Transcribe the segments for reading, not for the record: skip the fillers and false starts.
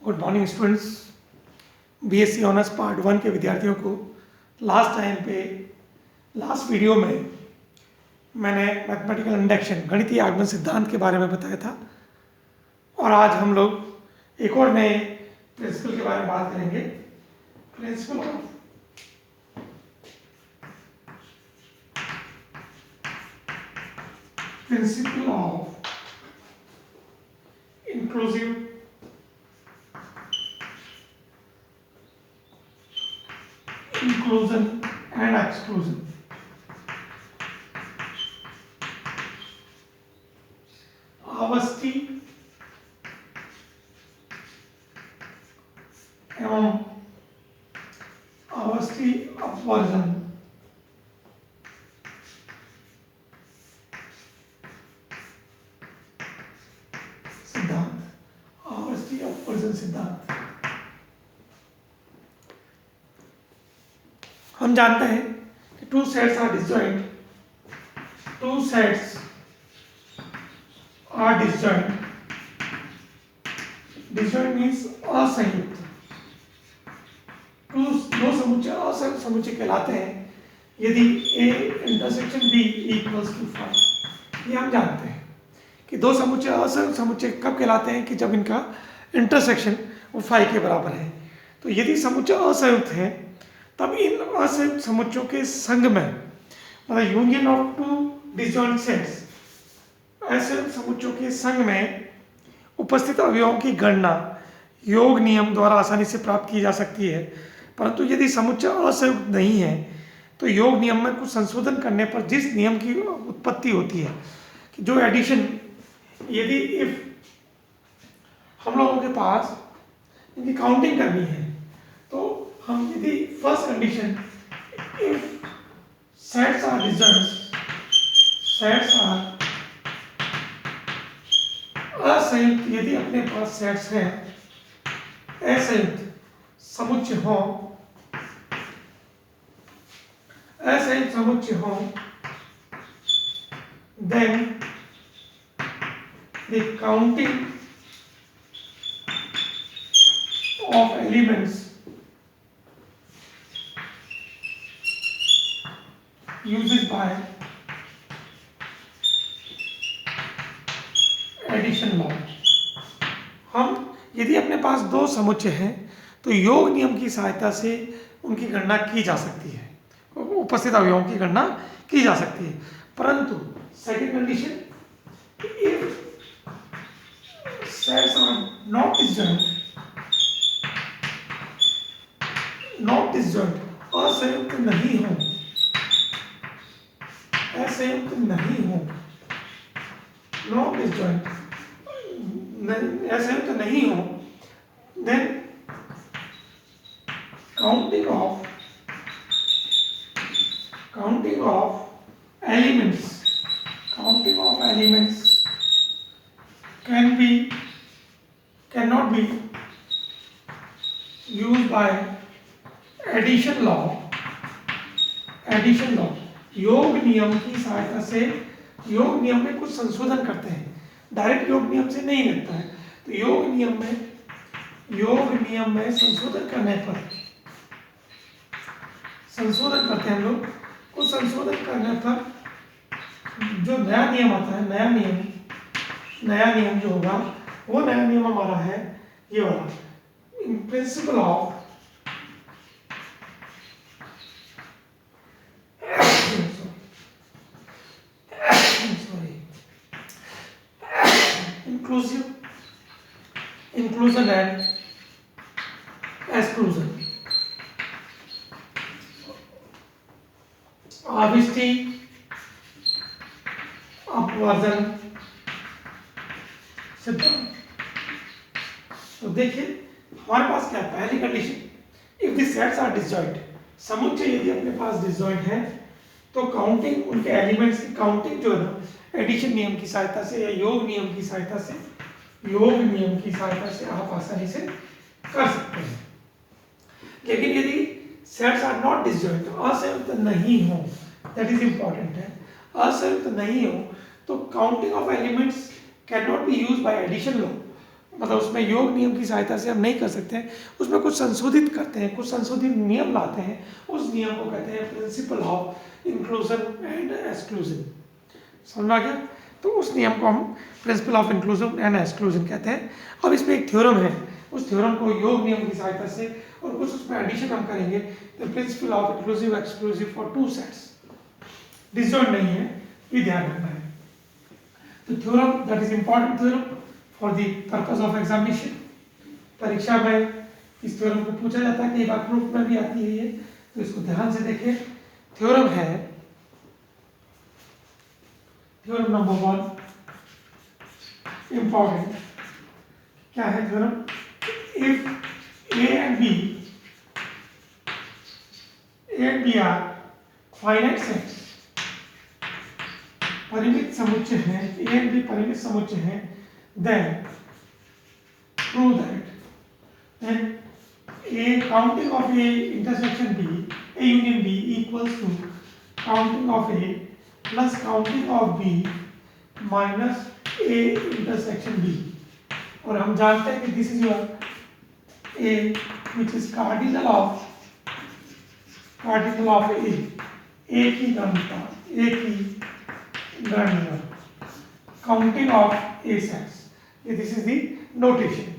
Good morning students. BSc honours part 1 के विद्यार्थियों को लास्ट वीडियो में मैंने मैथमेटिकल इंडक्शन गणितीय आगमन सिद्धांत के बारे में बताया था और आज हम लोग एक और नए प्रिंसिपल के बारे में बात करेंगे। Principle of inclusive inclusion and exclusion। आवष्टि एवं आवष्टि अपवर्जन सिद्धांत। आवष्टि अपवर्जन सिद्धांत हम जानते हैं कि two sets are disjoint. Two sets are disjoint. Disjoint means असंयुक्त। दो समुच्चय असंयुक्त समुच्चय कहलाते हैं यदि A intersection B equals to five. ये हम जानते हैं कि दो समुच्चय असंयुक्त समुच्चय कब कहलाते हैं कि जब इनका इंटरसेक्शन वो 5 के बराबर है। तो यदि समुच्चय असंयुक्त है तब इन असंयुक्त समुच्चयों के संग में मतलब union of two disjoint sets, असंयुक्त समुच्चयों के संग में उपस्थित अवयवों की गणना योग नियम द्वारा आसानी से प्राप्त की जा सकती है। परंतु यदि समुच्चय असंयुक्त नहीं है तो योग नियम में कुछ संशोधन करने पर जिस नियम की उत्पत्ति होती है कि जो एडिशन, यदि इफ हम लोगों के पास इनकी काउंटिंग करनी है तो हम यदि first condition if sets are disjoint, sets are असंयुक्त, यदि अपने पास सेट्स हैं असंयुक्त समुच्चय हो, असंयुक्त समुच्चय हो, then the counting of elements uses by addition law. हम यदि अपने पास दो समुच्चय हैं तो योग नियम की सहायता से उनकी गणना की जा सकती है, उपस्थित अवयवों की गणना की जा सकती है। परंतु second condition, if sets are not disjoint, not disjoint, असंयुक्त नहीं हो, असंयुक्त नहीं हो, नॉट डिसजॉइंट, असंयुक्त नहीं हो, then counting of elements cannot be used by addition law। योग नियम की सहायता से योग नियम में कुछ संशोधन करते हैं, डायरेक्ट योग नियम से नहीं लगता है। तो योग नियम में संशोधन करने पर, संशोधन करते हैं हम लोग, कुछ संशोधन करने पर जो नया नियम आता है, नया नियम जो होगा वो नया नियम हमारा है ये वाला, principle of inclusion and exclusion। आवष्टि अपवर्जन सिद्धांत। तो देखिए हमारे पास क्या है, पहली condition if the sets are disjoint, समुच्चय यदि अपने पास डिसजॉइंट है तो काउंटिंग, उनके एलिमेंट्स की काउंटिंग जो है ना एडिशन नियम की सहायता से या योग नियम की सहायता से आप आसानी से कर सकते हैं। लेकिन यदि सेट्स आर नॉट डिसजॉइंट, असंयुक्त नहीं हो, दैट इज इंपॉर्टेंट है, असंयुक्त नहीं हो तो counting of elements can not be used by addition law. मतलब उसमें योग नियम की सहायता से हम नहीं कर सकते हैं, उसमें कुछ संशोधित करते हैं, कुछ संशोधित नियम लाते हैं, उस नियम को कहते हैं principle of inclusion and exclusion. समझ में आ गया? तो उस नियम को हम principle of inclusion and exclusion कहते हैं। अब इसमें एक थ्योरम है, उस थ्योरम को योग नियम की सहायता से और कुछ उसमें एडिशन हम करेंगे। The principle of inclusive exclusive for two sets, disjoint नहीं है, ये ध्यान रखना है। तो theorem that is important theorem for the purpose of examination. परीक्षा में इस थ्योरम को पूछा जाता है, कई बार प्रूफ में भी आती है ये, तो इसको ध्यान से देखिए। थ्योरम है, थ्योरम नंबर 1 इंपॉर्टेंट, क्या है theorem? If A and B are finite sets, परिमित समुच्चय हैं, ए एंड बी परिमित समुच्चय हैं, then prove that A counting of A intersection B, A union B equals to counting of A plus counting of B minus A intersection B। और हम जानते हैं कि this is your A which is cardinal of A, A की गणना, A की गणना, counting of A sets, this is the notation।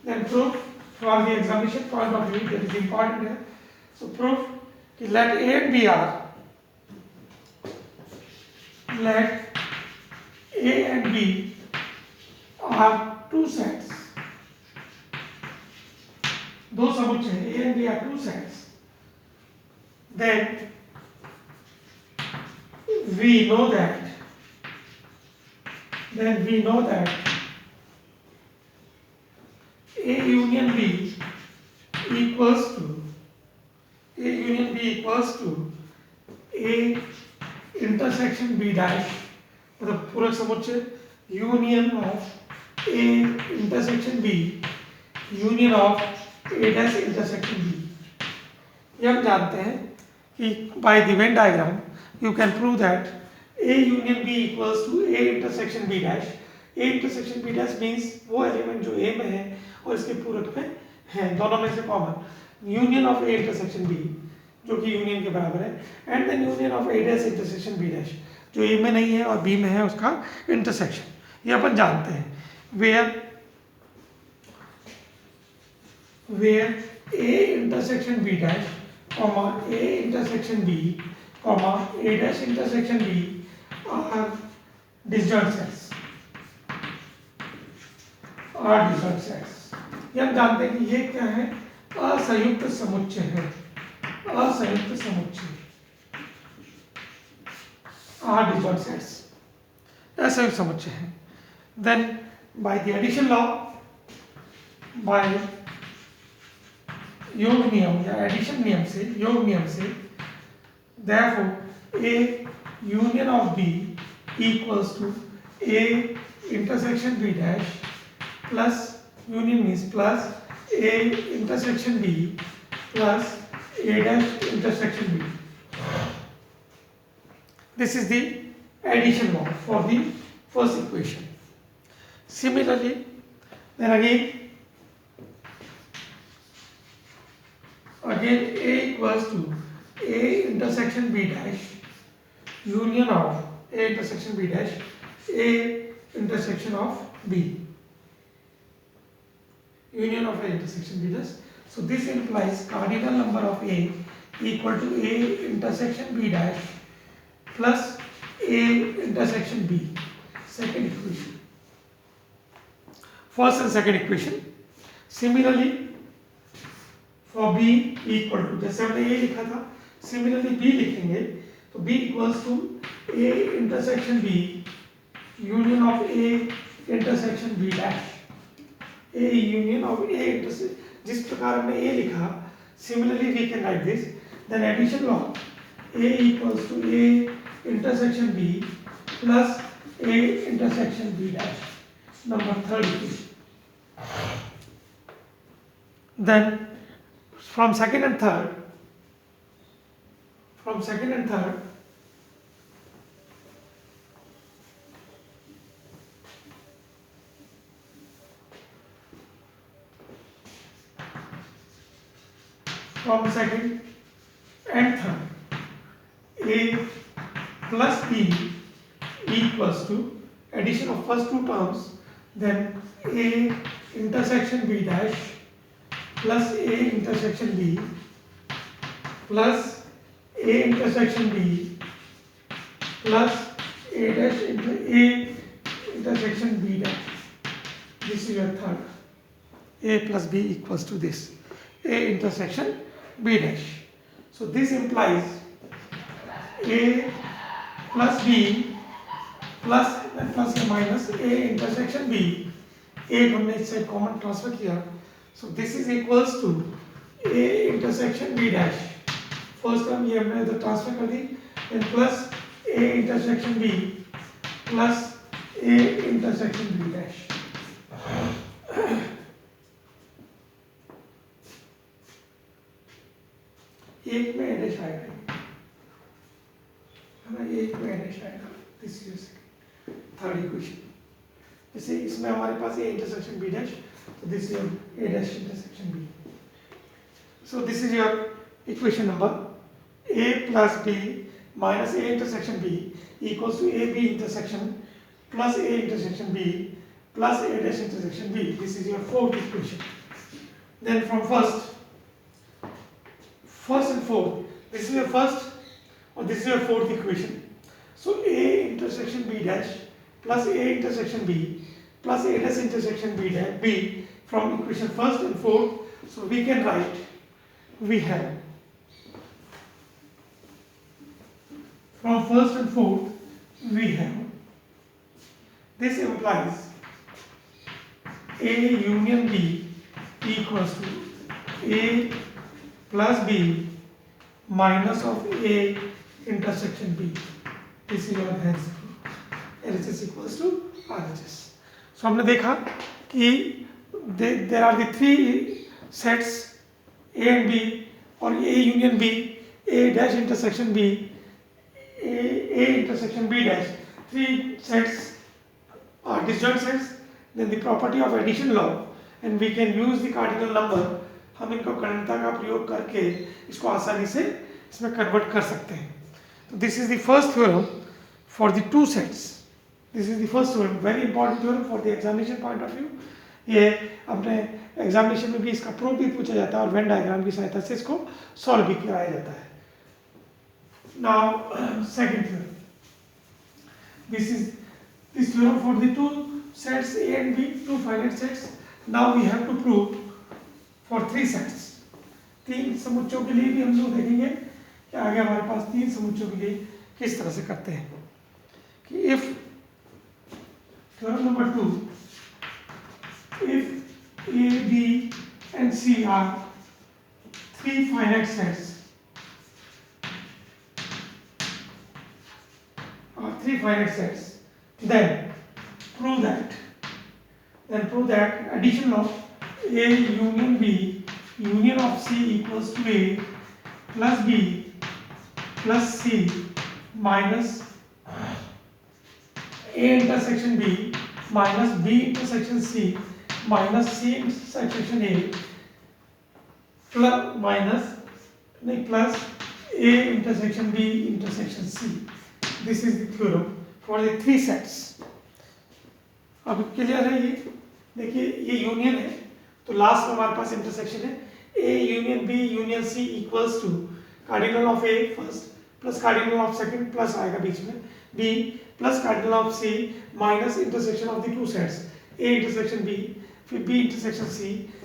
then proof for the examination point of view, that is important है। so proof कि let A and B are, let A and B are two sets, दो समुच्चय A and B are two sets, then we know that A union B equals to A intersection B dash, मतलब पूरक समुच्चय union of A intersection B union of A dash intersection B। ये हम जानते हैं कि by the Venn diagram you can prove that A union B equals to A intersection B dash। A intersection B dash means वो element जो A में है और इसके पूरक में है, दोनों में से common union of A intersection B जो कि यूनियन के बराबर है, and then union of A dash intersection B dash जो A में नहीं है और B में है उसका इंटरसेक्शन। ये अपन जानते हैं। Where A intersection B dash comma A intersection B comma A dash intersection B are disjoint sets, ये हम जानते हैं कि ये क्या है? असंयुक्त समुच्चय है, असंयुक्त समुच्चय, आर डिसजॉइंट सेट्स, असंयुक्त समुच्चय है। Then by the addition law, by योग नियम या एडिशन नियम से, योग नियम से, therefore A union of B equals to A intersection B dash plus union means plus A intersection B plus A dash intersection B। This is the addition law for the first equation. Similarly, then again A equals to A intersection B dash union of A intersection B dash A intersection of B, union of A intersection B dash। So this implies cardinal number of A equal to A intersection B dash plus A intersection B, second equation, first and second equation। Similarly for B equal to, जैसे हमने A लिखा था, similarly B लिखेंगे तो B equals to A intersection B union of A intersection B dash, A union of A intersection, जिस प्रकार हमने A लिखा, similarly we can write this, then addition law A equals to A intersection B plus A intersection B dash, number third equation। Then from second and third, from second and third, A plus B equals to addition of first two terms, then A intersection B dash plus A intersection B plus A intersection B plus A dash into A intersection B dash. This is your third. A plus B equals to this. A intersection B dash. So this implies A plus B plus A minus A intersection B. A हमने इस side common transfer किया. So this is equals to A intersection B dash. First term ये हमने इधर transfer कर दी. Then plus A intersection B plus A intersection B dash. एक में A dash आएगा, है ना, एक में एडेश आएगा. This is third equation. जैसे इसमें हमारे पास ए इंटरसेक्शन बी डैश, तो this is A dash intersection B. So this is your equation number A plus B minus A intersection B equals to A B intersection plus A intersection B plus A dash intersection B. This is your fourth equation. Then from first and fourth, this is your first or this is your fourth equation. So A intersection B dash plus A intersection B plus A dash intersection B dash B from equation first and fourth. So we can write, we have from first and fourth we have, this implies A union B equals to A plus B minus of A intersection B. This is your answer. LHS equals to RHS. So हमने देखा कि there are the three sets A and B or A union B, A dash intersection B, A intersection B dash. Three sets are disjoint sets. Then the property of addition law, and we can use the cardinal number. हम इनको गणिता का प्रयोग करके इसको आसानी से इसमें convert कर सकते हैं. तो this is the first theorem for the two sets. This is the first theorem, very important theorem for the examination point of view. ये अपने एग्जामिनेशन में भी इसका प्रूफ भी पूछा जाता है और वेन डायग्राम की सहायता से इसको सॉल्व भी कराया जाता है. Now second theorem, this is this theorem for the two sets A and B, two finite sets. Now we have to prove for three sets. तीन समुच्चयों के लिए भी हम लोग देखेंगे कि आगे हमारे पास तीन समुच्चयों के लिए किस तरह से करते हैं. कि if theorem number 2, if A, B and C are three finite sets, then prove that addition of A union B union of C equals to A plus B plus C minus A intersection B minus B intersection C minus C intersection A plus A intersection B intersection C. This is the theorem for the three sets. अब clear है ये. देखिए ये union है तो last में हमारे पास इंटरसेक्शन है. A union B union C equals to cardinal of A first plus cardinal of second plus आएगा बीच में B plus cardinal of C minus intersection of the two sets A intersection B फिर B intersection C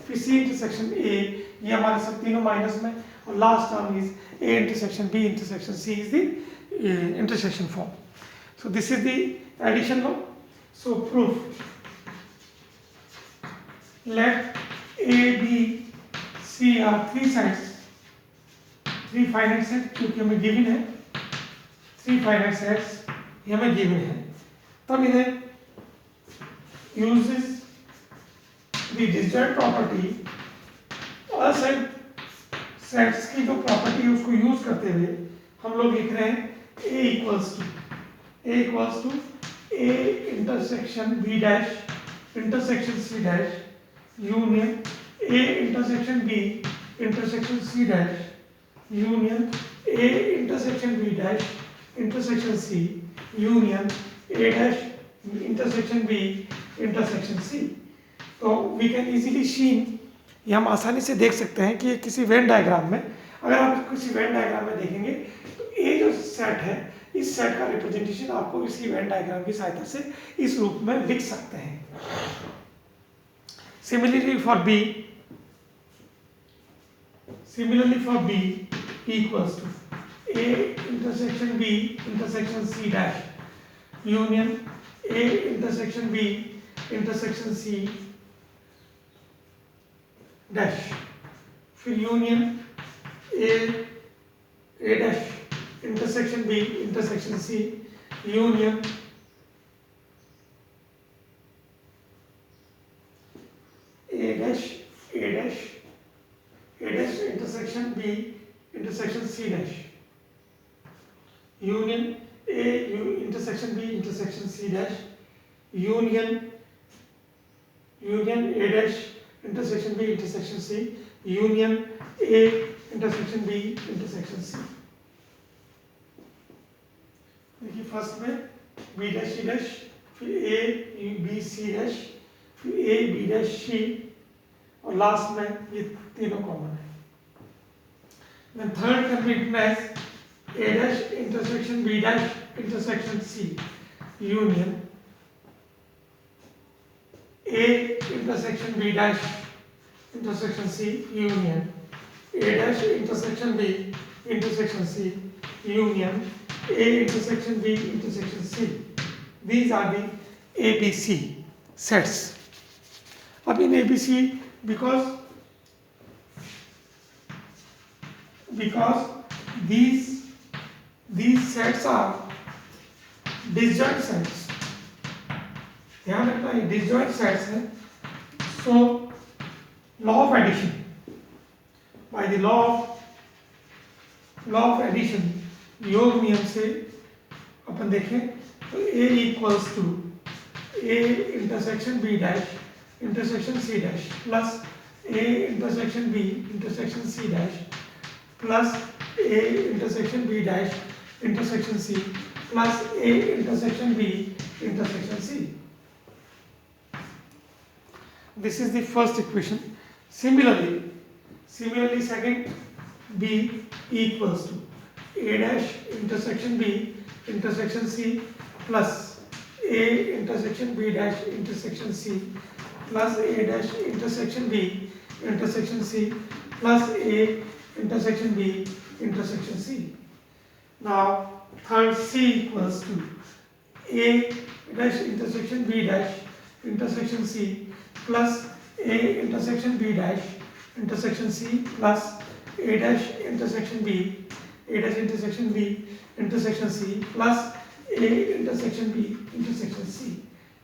फिर C intersection A. ये हमारे सब तीनों minus में और last term is A intersection B intersection C is the intersection form. So this is the addition law. So proof, let A, B, C are three sets, three finite sets क्योंकि हमें given है, three finite sets ये हमें given है. तब इन्हें uses the disjoint property, aside sets की जो प्रॉपर्टी है उसको यूज करते हुए हम लोग लिख रहे हैं A equals to A intersection B dash intersection C dash union A intersection B intersection C dash union A intersection B dash intersection C union A dash intersection B intersection C. तो we can easily शीन, ये हम आसानी से देख सकते हैं कि किसी वेन डायग्राम में, अगर आप किसी वेन डायग्राम में देखेंगे तो ये जो सेट है, इस सेट का रिप्रेजेंटेशन आपको इसी वेन डायग्राम की सहायता से इस रूप में लिख सकते हैं। Similarly for B equals to A intersection B intersection C dash union A intersection B intersection C dash, फिर union A dash intersection B intersection C union A dash intersection B intersection C dash union A intersection B intersection C dash union A dash intersection B intersection C union A intersection B intersection C. देखिए first में B dash C dash, फिर A B C dash, फिर A B dash C, और last में ये तीनों common है। Then third can be written as A dash intersection B dash intersection C union A intersection B dash intersection C union A dash intersection B intersection C union A intersection B intersection C. These are the ABC sets. अब इन ABC because these sets are disjoint sets. ध्यान रखना ये disjoint sets हैं। So law of addition, by the law of addition योग नियम से अपन देखें तो A equals to A intersection B dash intersection C dash plus A intersection B intersection C dash plus A intersection B dash intersection C plus A intersection B intersection C. This is the first equation. Similarly second, B equals to A dash intersection B intersection C plus A intersection B dash intersection C plus A dash intersection B intersection C plus A intersection B intersection C. Now third, C equals to A dash intersection B dash intersection C plus A intersection B dash intersection C plus A dash intersection B intersection C plus A intersection B intersection C.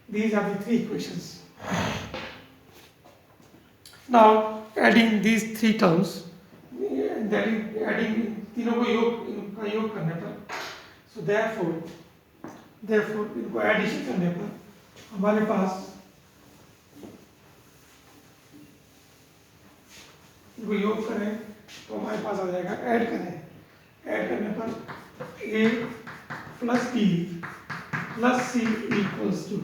These are the three equations. Now adding these three terms, that is adding तीनों को इनका योग करने पर, so therefore इनको addition करने पर हमारे पास इनको योग करें तो हमारे पास आ जाएगा, ऐड करने पर A plus B plus C equals to,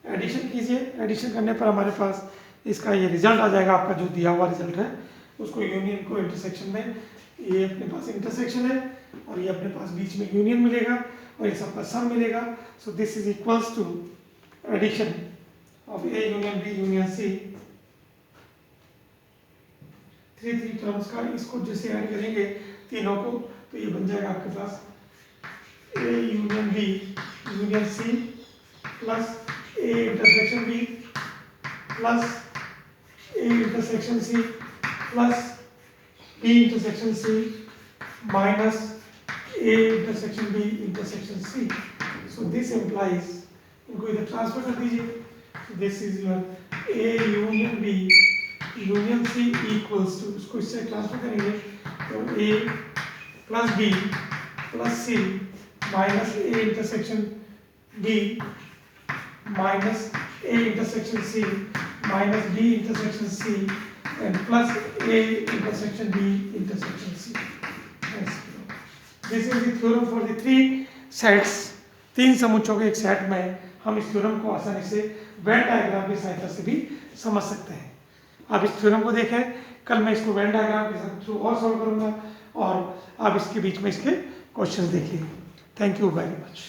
addition कीजिए, एडिशन करने पर हमारे पास इसका ये रिजल्ट आ जाएगा, आपका जो दिया हुआ रिजल्ट है उसको यूनियन को इंटरसेक्शन में, ये अपने पास इंटरसेक्शन है और ये अपने पास बीच में यूनियन मिलेगा और ये सबका सम मिलेगा। So this is equals to addition of A union B union C, three terms का, इसको जैसे ऐड करेंगे तीनों को तो ये बन जाएगा आपके पास A union B union C plus A intersection B plus A intersection C plus B intersection C minus A intersection B intersection C. So this implies, इनको इधर ट्रांसफर कर दीजिए, this is your A union B union C equals to, इसको इससे transfer करेंगे तो A plus B plus C minus A intersection B minus A intersection C minus B intersection C and plus A intersection B intersection C. This is the theorem for the three sets. तीन समुच्चयों के एक set में हम इस theorem को आसानी से Venn diagram की सहायता से भी समझ सकते हैं। आप इस थ्योरम को देखें, कल मैं इसको वेन डायग्राम के साथ थ्रू और सॉल्व करूंगा और आप इसके बीच में इसके क्वेश्चंस देखिए। Thank you very much.